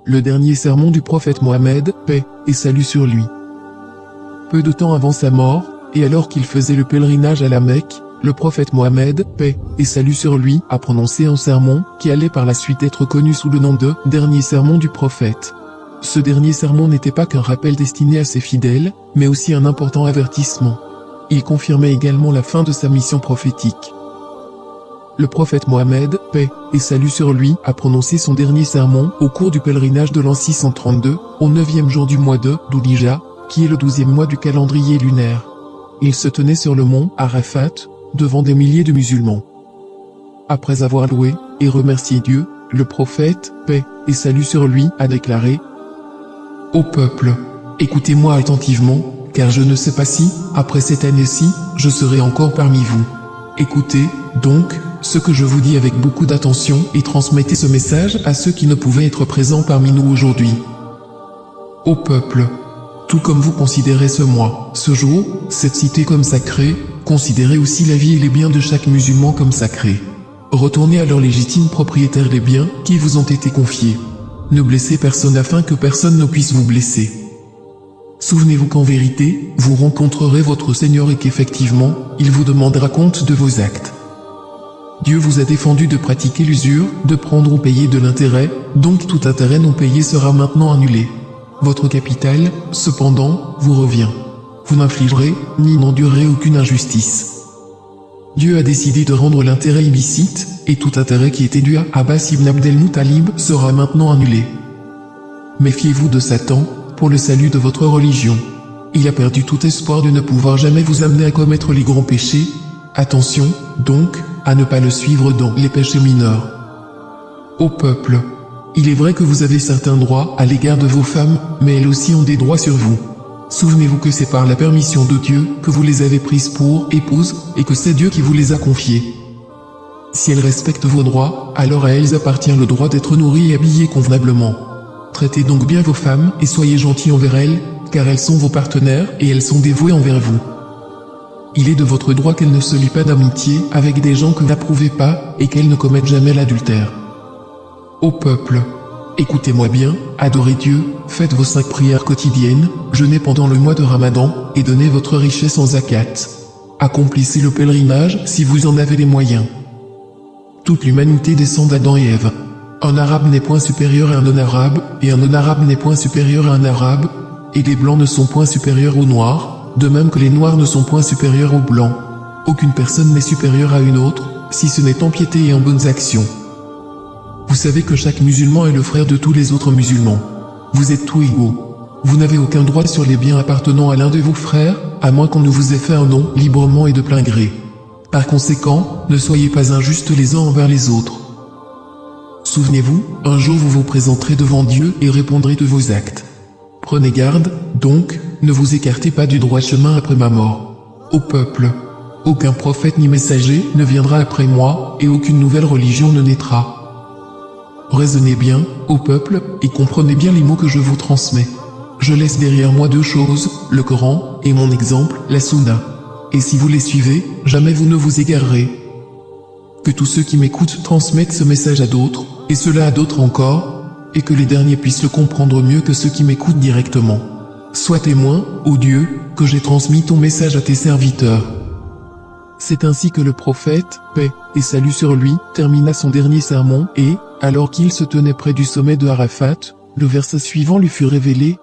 le dernier sermon du prophète Mohammed, paix et salut sur lui. Peu de temps avant sa mort, et alors qu'il faisait le pèlerinage à la Mecque, le prophète Mohammed, paix et salut sur lui, a prononcé un sermon qui allait par la suite être connu sous le nom de « dernier sermon du prophète ». Ce dernier sermon n'était pas qu'un rappel destiné à ses fidèles, mais aussi un important avertissement. Il confirmait également la fin de sa mission prophétique. Le prophète Mohammed, paix et salut sur lui, a prononcé son dernier sermon au cours du pèlerinage de l'an 632, au 9e jour du mois de Dhul-Hijjah, qui est le 12e mois du calendrier lunaire. Il se tenait sur le mont Arafat, devant des milliers de musulmans. Après avoir loué et remercié Dieu, le prophète, paix et salut sur lui, a déclaré : « Ô peuple, écoutez-moi attentivement, car je ne sais pas si, après cette année-ci, je serai encore parmi vous. Écoutez, donc, ce que je vous dis avec beaucoup d'attention et transmettez ce message à ceux qui ne pouvaient être présents parmi nous aujourd'hui. Ô peuple, tout comme vous considérez ce mois, ce jour, cette cité comme sacrée, considérez aussi la vie et les biens de chaque musulman comme sacrés. Retournez à leurs légitimes propriétaires les biens qui vous ont été confiés. Ne blessez personne afin que personne ne puisse vous blesser. Souvenez-vous qu'en vérité, vous rencontrerez votre Seigneur et qu'effectivement, il vous demandera compte de vos actes. Dieu vous a défendu de pratiquer l'usure, de prendre ou payer de l'intérêt, donc tout intérêt non payé sera maintenant annulé. Votre capital, cependant, vous revient. Vous n'infligerez, ni n'endurerez aucune injustice. Dieu a décidé de rendre l'intérêt illicite, et tout intérêt qui était dû à Abbas ibn Abdel Muttalib sera maintenant annulé. Méfiez-vous de Satan, pour le salut de votre religion. Il a perdu tout espoir de ne pouvoir jamais vous amener à commettre les grands péchés. Attention, donc, à ne pas le suivre dans les péchés mineurs. Ô peuple, il est vrai que vous avez certains droits à l'égard de vos femmes, mais elles aussi ont des droits sur vous. Souvenez-vous que c'est par la permission de Dieu que vous les avez prises pour épouses, et que c'est Dieu qui vous les a confiées. Si elles respectent vos droits, alors à elles appartient le droit d'être nourries et habillées convenablement. Traitez donc bien vos femmes et soyez gentils envers elles, car elles sont vos partenaires et elles sont dévouées envers vous. Il est de votre droit qu'elles ne se lient pas d'amitié avec des gens que vous n'approuvez pas et qu'elles ne commettent jamais l'adultère. Ô peuple, écoutez-moi bien, adorez Dieu, faites vos 5 prières quotidiennes, jeûnez pendant le mois de Ramadan et donnez votre richesse en zakat. Accomplissez le pèlerinage si vous en avez les moyens. Toute l'humanité descend d'Adam et Ève. Un arabe n'est point supérieur à un non-arabe, et un non-arabe n'est point supérieur à un arabe, et les blancs ne sont point supérieurs aux noirs, de même que les noirs ne sont point supérieurs aux blancs. Aucune personne n'est supérieure à une autre, si ce n'est en piété et en bonnes actions. Vous savez que chaque musulman est le frère de tous les autres musulmans. Vous êtes tous égaux. Vous n'avez aucun droit sur les biens appartenant à l'un de vos frères, à moins qu'on ne vous ait fait un nom librement et de plein gré. Par conséquent, ne soyez pas injustes les uns envers les autres. Souvenez-vous, un jour vous vous présenterez devant Dieu et répondrez de vos actes. Prenez garde, donc, ne vous écartez pas du droit chemin après ma mort. Ô peuple, aucun prophète ni messager ne viendra après moi, et aucune nouvelle religion ne naîtra. Raisonnez bien, ô peuple, et comprenez bien les mots que je vous transmets. Je laisse derrière moi 2 choses, le Coran, et mon exemple, la Sunna. Et si vous les suivez, jamais vous ne vous égarerez. Que tous ceux qui m'écoutent transmettent ce message à d'autres, et cela à d'autres encore, et que les derniers puissent le comprendre mieux que ceux qui m'écoutent directement. Sois témoin, ô Dieu, que j'ai transmis ton message à tes serviteurs. C'est ainsi que le prophète, paix et salut sur lui, termina son dernier sermon et, alors qu'il se tenait près du sommet de Arafat, le verset suivant lui fut révélé,